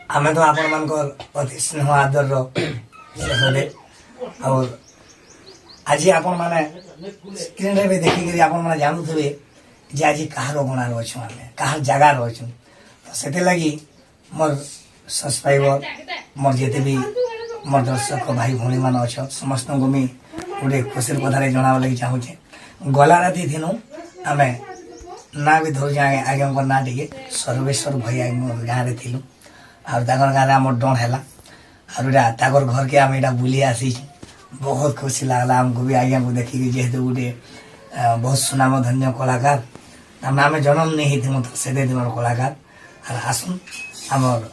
आमे तो आपण मानकर अति स्नेह आदर शेषे और आज आपण माने स्क्रीन रे देखिक आपण माने जानुथे जे आज कहार गणार अच्छु आम कहार जगार अच्छु तो से लगी मोर सब्सक्राइबर मोर जिते भी मोर दर्शक भाई भौणी मान अच्छ समस्त को मुझे गोटे खुशी कथार जनावा लगी चाहूचे गला राति थिनु आम ना भी धर आज्ञा ना टे सर्वेश्वर भाई गाँव में थिलु आर गाँव आम डन है और घर के आम यहाँ बुली आसी बहुत खुशी लगला आमको भी आज्ञा को देखिक जेहेतु गोटे बहुत सुनाम धन्य कलाकार आम जन्म नहीं थी तो से दिन कलाकार और आसुन आमर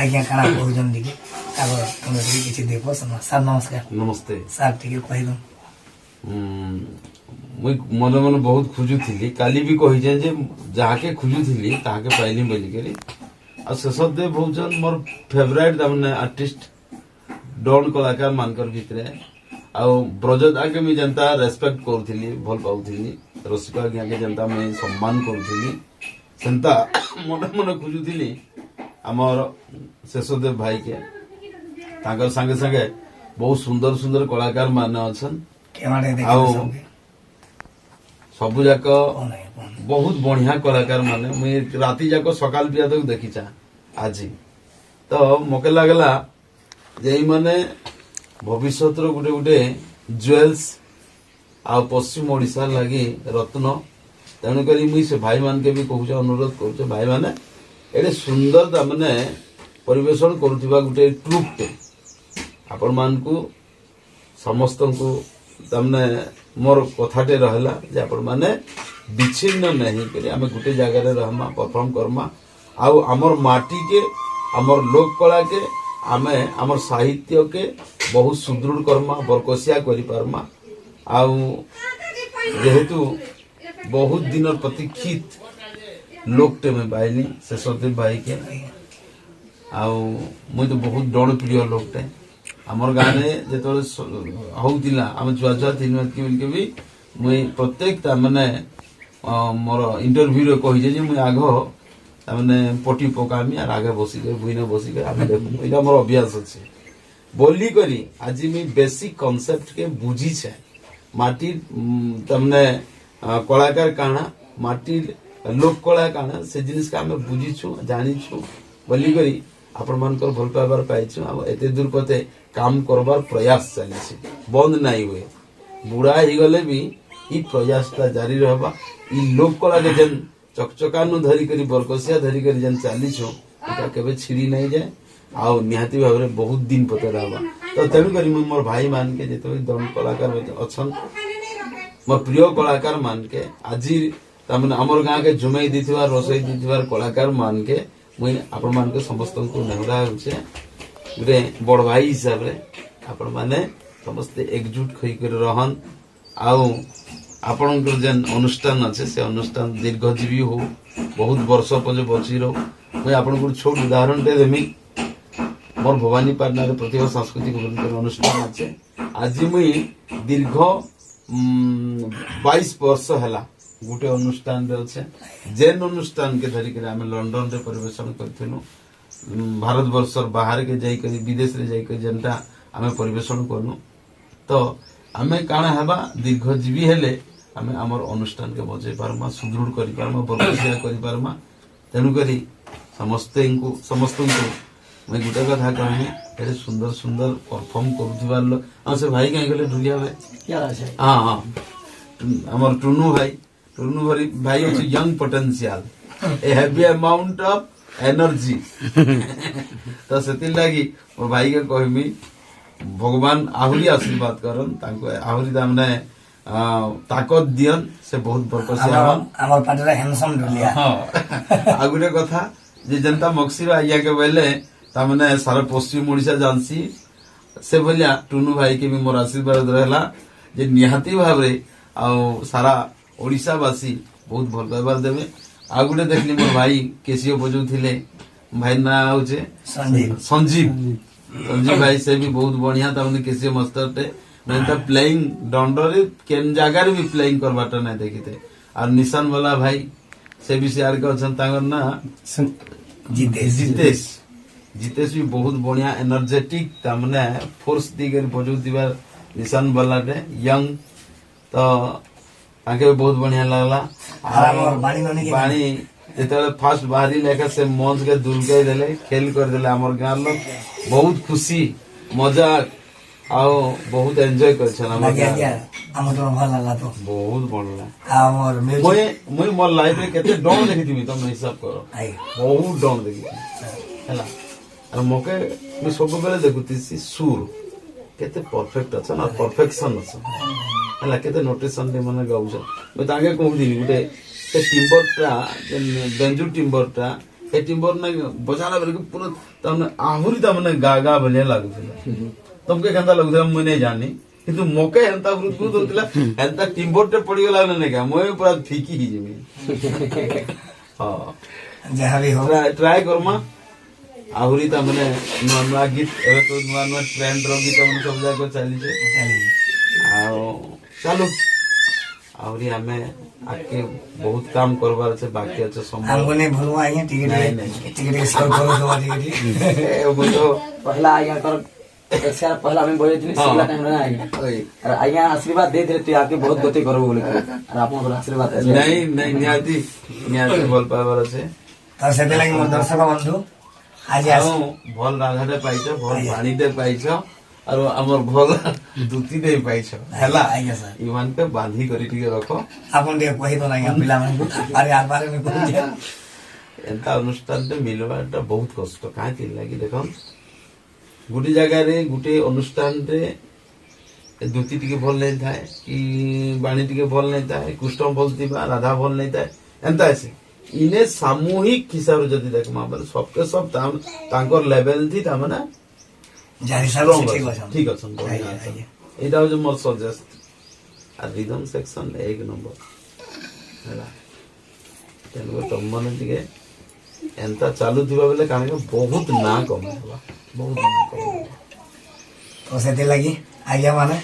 आज्ञा काना कहन टे किसी देव सार नमस्कार नमस्ते सार टे कहीद मुई मन मन बहुत खोजुली काली भी कही जे जहाँके खोजुली ताके पाइली बोलिकी आ शेषदेव भौजन मोर फेवरेट तमने आर्टिस्ट डन कलाकार मानकर भितरे आ ब्रजत आगे मुझे जनता रेस्पेक्ट करूली भल पाऊली रसिक आज्ञा के जनता मुझे सम्मान करूली सेंता मन मन खोजुली आमर शेषदेव भाई के ताकर संगे संगे बहुत सुंदर सुंदर कलाकार माने अछन सबु जाक बहुत बढ़िया कलाकार माने मुझे राति जाक सकाल पिया तक देखी चा आज तो मके लगला जे माने भविष्य गोटे गोटे ज्वेल्स आ पश्चिम ओडिशा लगी रत्न तेणुक मुझे से भाई मान के भी कहूँ अनुरोध करुचे भाई माने एडे सुंदर तमने परिवेशन करुवा गोटे ट्रुपटे आपण मान को समस्त को तमने मोर कथाटे रहला जे आपण माने विच्छिन्न नहीं करी आमे गुटे जगह रे रहमा परफॉर्म करमा आउ हमर माटी के हमर लोक कला के आमे हमर साहित्य के बहुत सुदृढ़ करमा बरकसिया करि परमा आउ जेहेतु बहुत दिन प्रतीक्षित लोकटे में बाइली शेषदेव भाई के आउ मुझे तो बहुत डण प्रिय लोकटे आमर गाँव में जो होता आम छुआ छुआ तीन के भी मुई प्रत्येक माने मोर इंटरव्यू कही मुझे आग तमाने पटी पकामी और आगे बसिक भुईन बसिक यहाँ मोर अभ्यास अच्छे बोली करी आज मुई बेसिक कॉन्सेप्ट के बुझी छे माटी तमने कलाकार काना माटी लोक कला काना से जिनिस का आम बुझीछु जानीछु बोली करी आपण मानकर भल पाइबार पाइछु आ एते दूर कते काम करबार प्रयास चली बंद नहीं हुए बुढ़ा ही गले भी ई प्रयासटा जारी रहबा ई लोक कला के जन चकचकानु धरी करी बरकसिया धरी करी जन चलीछु एटा केबे छिड़ी नहीं जाए आ निहाती भाव रे बहुत दिन पते रहबा तो तेणु करी मोर भाई मान के जेते दम कलाकार अछन मोर प्रिय कलाकार मान के আজি तमने हमर गां के जुमई दिथिबा रसोई दिथिबार कलाकार मान के मुई आपण मान के समस्त को नेहरा होचे गोटे बड़ भाई हिसाब रे आपण माने समस्त एकजुट खई कर रहन आउ आपण जेन अनुष्ठान अच्छे से अनुष्ठान दीर्घजीवी हो बहुत वर्ष पजे बची रहो मुई आपण को छोट उदाहरण दे देमी मोर भवानी पाटना प्रतिभा सांस्कृतिक अनुष्ठान अच्छे आज मुई दीर्घ 22 वर्ष हैला गोटे अनुष्ठान रे अच्छे जेन अनुष्ठान के धरिक आम लंडन रे परिवेशन करथिलु भारत वर्ष बाहर के जाई करी विदेश रे जाई करी जनता आमे परिवेशन करनु तो आमे काना हेबा दीर्घजीवी हेले आमे हमर अनुष्ठान के बजे पारमा सुदृढ़ करि पारमा बरकसिया करि पारमा तेनु करी समस्त को मैं गोटे कथा कहनी एडे सुंदर सुंदर परफॉर्म करूथिबार लो आ से भाई कहीं गले ढुलिया भाई हां हां हमर टुनु भाई अच्छे young potential a heavy amount of energy तो से लगी मोर भाई के कहमी भगवान आहुरी आशीर्वाद करन ताको आहुरी तामने ताकत दियन से बहुत बरकसिया हमर पाटरा हैंडसम ढुलिया हां आ गुटे कथा जे जनता मक्सिर आइया के बेले तामने सारा पश्चिम ओडिशा जानसी से भलिया टुनु भाई के भी मोर आशीर्वाद रहला जे निहाती भाव रे आ सारा ओडिशावासी बहुत भल पाइबार देवे आ गुटे देखली मोर भाई केसीओ बजौथिले भाई ना होचे संजीव भाई से भी बहुत बढ़िया तामने केसीओ मास्टर टे मैं तो प्लेइंग डंडरे केन जगह भी प्लेइंग करबाटा नहीं देखिते और निशान वाला भाई से भी शेयर के अछन तांगर ना जितेश जितेश भी बहुत बढ़िया एनर्जेटिक तामने फोर्स दिगर बजौतिबार निशान वालाटे यंग तो ताके भी बहुत बढ़िया लगला और बाणी ननी के पानी जेतेबेले फास्ट बाहरी लेखा से मंच के दुलगाई देले खेल कर देले हमर गाँव लोग बहुत खुशी मजाक आओ बहुत एंजॉय करछन हमर लगे गाँव। गया हम तो भल लागला तो बहुत बढ़ला हमर म्यूजिक मुई मोर लाइफ रे केते डन देखिथिबी तुम हिसाब करो आई बहुत डन देखि हैला और मके मैं सब बेले देखुतीसी सुर केते परफेक्ट अछन और परफेक्शन अछन हैला केते नोटेशन दे माने गाउछ मैं ताके कहूदी गुटे ते टिम्बर टा बेंजू टिम्बर टा ए टिम्बर ना बजाना बेले पूरा तमने आहुरी तमने गागा बले लागुଥିଲା तुमके केंता लागुଥିଲା मैं नहीं जानी किंतु मके एंता गुदगुद होतिला एंता टिम्बर टे पड़ी गेला ने का मैं पूरा फीकी ही जिमी हां जहाँ भी हो ट्राई करमा आहुरी तमने नुआ नुआ गीत एबे तो नुआ नुआ ट्रेंड रो गीत हमने सब जाको चली छे चलिए आओ चलो आहुरी हमें आके बहुत काम करबार छे बाकी আছে समय हमको नहीं भूलवा आइए नहीं, टिकट टिकट स्कोर करो दो टिकट वो तो पहला आज्ञा कर एक साल पहला हम बोले थे सिला टाइम रे आज्ञा ओए और आज्ञा आशीर्वाद दे दे तो आके बहुत गति करो बोले और आपन को आशीर्वाद है नहीं नहीं निहाती बोल पाइबार আছে तो से लगे मोर दर्शक बंधु आज ଆଉ ଭଲ ରାଧାଟେ ପାଇଛ ଭଲ ପାଣିଟେ ପାଇଛ ଆଉ ଆମର ଭଲ ଦୁତିଟେ ପାଇଛ ହେଲା ଆଜ୍ଞା ସାର୍ ଇମାନକେ ବାନ୍ଧି କରି ଟିକେ ରଖ ଆପଣ ଟିକେ କହି ଦो ନା ପିଲା ମାନଙ୍କୁ ଆରେ ଆର बारे में कह दिया ଏନ୍ତା ଅନୁଷ୍ଠାନଟେ ମିଳିବାଟା ବହୁତ କଷ୍ଟ କାହିଁକି ଲାଗି ଦେଖ ଗୋଟେ ଜାଗାରେ ଗୋଟେ ଅନୁଷ୍ଠାନରେ ଦୁତି ଟିକେ ଭଲ ନାଇଁ ଥାଏ କି ବାଣୀ ଟିକେ ଭଲ ନାଇଁ ଥାଏ କୃଷ୍ଣ ଭଲ ଥିବା ରାଧା ଭଲ ନାଇଁ ଥାଏ ଏନ୍ତା ଅଛି इने सामूहिक हिसाब से जदि देखमा बोले सबके सब तांकर लेवल थी तामने जारी साहब से ठीक है ठीक अछन बढ़िया अछन एटा हो जे मोर सजेस्ट आ रिदम सेक्शन एक नंबर हैला तेलगो तमने दिगे एंता चालू दिबा बेले काने के बहुत ना कम हवा बहुत ना कम तो से लगी आज्ञा माने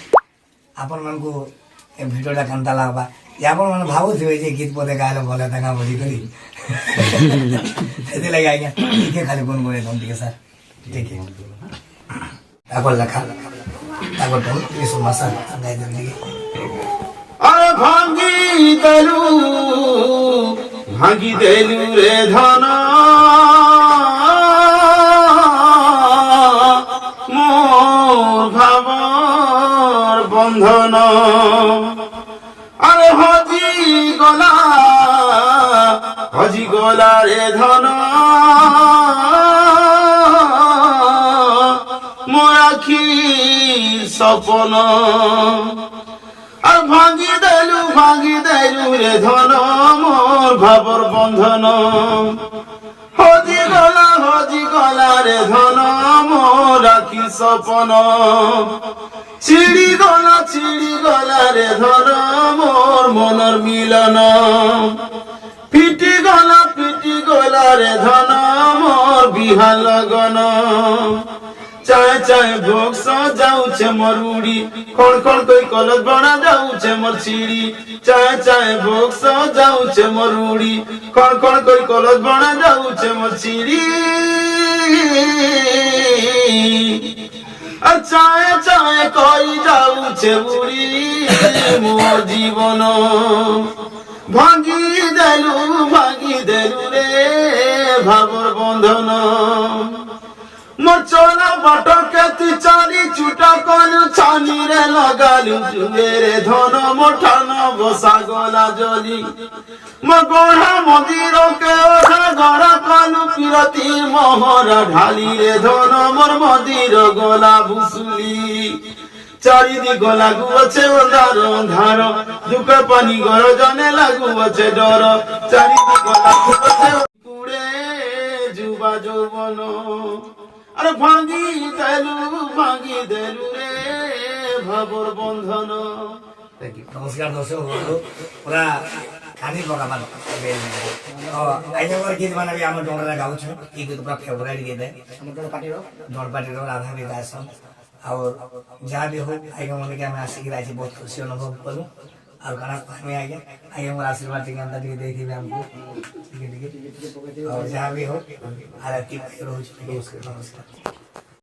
अपन मन को ए भिडियोटा कांता लागबा या अपन मन भाबुथिबे जे गीत पदे गायले भले तंगा बजी करी से लगी आज्ञा ठीक है खाली कोन बोले तुम ठीक है सर ठीक है ताको लखा ताको तो ये समस्या गाय दे अरे भांगी देलू रे धन मोर भावर बंधन अरे हजी गला रे धन मोर आखी सपन আর ভাঙি দেলু রে ধন মোর ভাবর বন্ধন হজি গলা রে ধন মোর রাখি সপন চিড়ি গলা রে ধন মোর মনর মিলন পিটি গলা রে ধন মোর বিহান লগন चाय चाय भोग सो जाऊचे मरुड़ी खण खण कोई कलत बना जाऊचे मोर चिड़ी चाय चाय भोग सो जाऊचे मरुड़ी खण खण कोई कलत बना जाऊचे मोर चिड़ी चाय चाय कोई जाऊचे बुड़ी मोर जीवन भांगी देलू रे भावर बंधन मोर चोला बाटो के तू चाली चुटा कोन छानी रे लगालू जुएरे धन मोठान बसा गला जली मो गोढ़ा मंदिर के ओढ़ा गड़ा कालू पिरती मोहरा ढाली रे धन मोर मंदिर गला भुसुली चारि दी गला गुछे अंधार अंधार दुख पानी घर जने लागू अछे डर चारि दी गला गुछे कुड़े जुबा जौवन अरे भांगी देलू रे भावर बंधन थैंक यू नमस्कार दर्शक बंधु पूरा खानी पकाबा आइजर गीत माने भी हम डोंडरा गाउछ ई गीत पूरा फेवरेट गीत है डोड पार्टी रो राधा भी गायसन और जहाँ भी हो आइजर मन के हम आशिक राजी बहुत खुशी अनुभव करू ଆଉ କାଣା କହିମି ଆଜ୍ଞା ଆଜ୍ଞା ମୋର ଆଶୀର୍ବାଦ ଟିକେ ଏନ୍ତା ଟିକେ ଦେଇଥିବେ ଆମକୁ ଟିକେ ଟିକେ ଆଉ ଯାହା ବି ହଉ ଆଉ ଏତିକି ରହୁଛି ନମସ୍କାର।